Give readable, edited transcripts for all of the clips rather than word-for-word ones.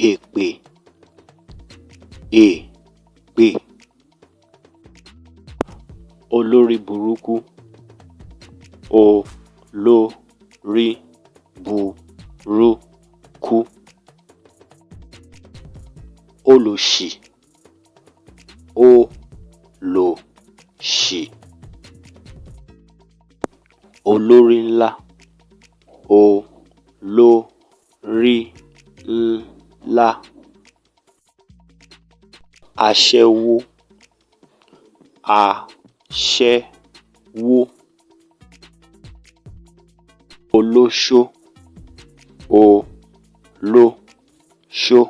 èpè, èpè. Olórí burúkú, olórí burúkú. Olòṣì, olòṣì. Olórí ńlá, olórí ńlá. Aṣẹ́wó, aṣẹ́wó. Olóṣó, olóṣó.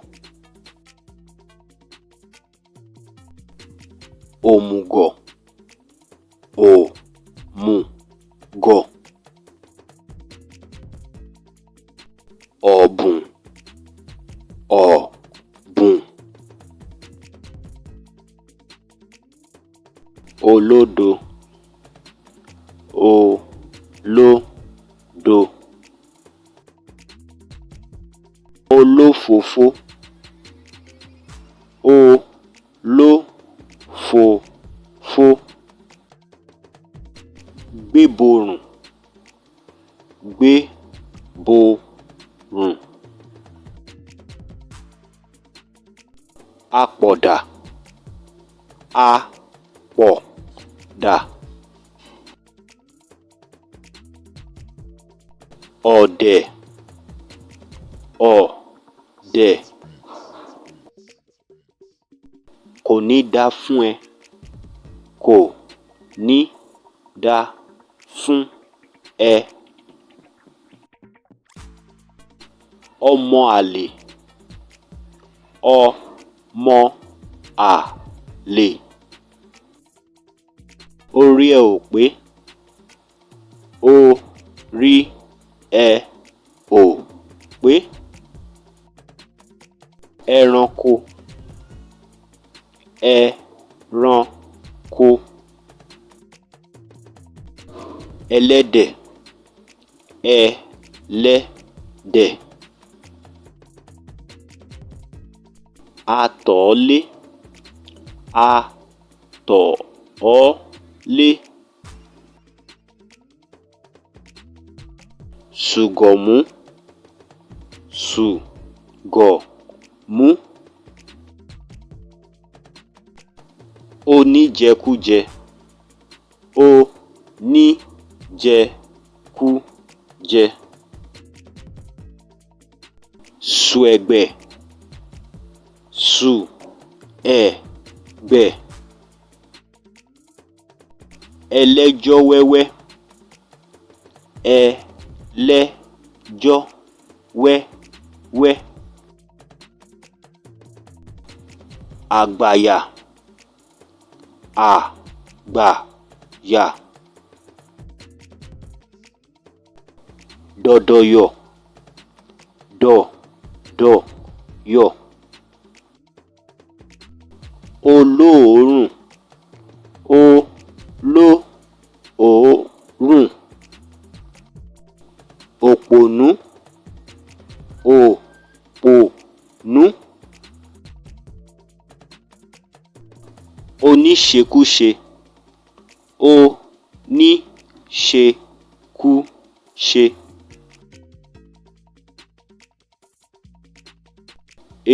Òmùgọ̀, òmùgọ̀. Ọ̀bùn, ọ̀bùn. Olódo, olódo. Olófòfó, olófòfó. Gbéborùn, gbéborùn. Apọ̀dà, apọ̀dà. Ọ̀dẹ̀, ọ̀dẹ̀. Kò ní dá fún ẹ, kò ní dá fún ẹ. Ọmọ àlè, ọmọ àlè. Orí ẹ ò pé, orí ẹ ò pé. Ẹranko, ẹranko. Ẹlẹ́dẹ̀, ẹlẹ́dẹ̀. Atọ̀ọ́lé, atọ̀ọ́lé. Sùgọ̀mú, sùgọ̀mú. Oníjẹkújẹ, oníjẹkújẹ. Sùẹ̀gbẹ̀, sùẹ̀gbẹ̀. Ẹlẹ́jọ́ wẹ́wẹ́, ẹlẹ́jọ́ wẹ́wẹ́. Àgbàyà, àgbàyà. Dọ̀dọ̀yọ̀, dọ̀dọ̀yọ̀. Olóòórùn, olóòórùn. Òpònú, òpònú. Oníṣekúṣe, oníṣekúṣe.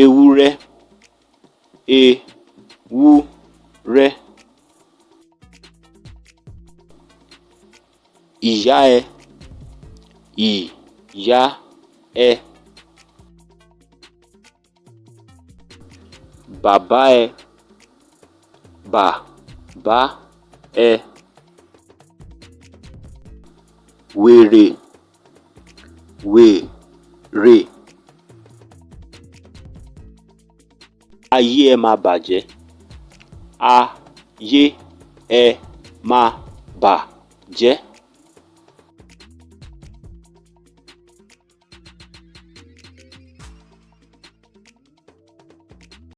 Ewúrẹ́, ewúrẹ́. Ìyá ẹ, ìyá ẹ. Bàbá ẹ, bàbá ẹ. Wèrè, wèrè. Ayé ẹ máa bàjẹ́, ayé ẹ máa bàjẹ́.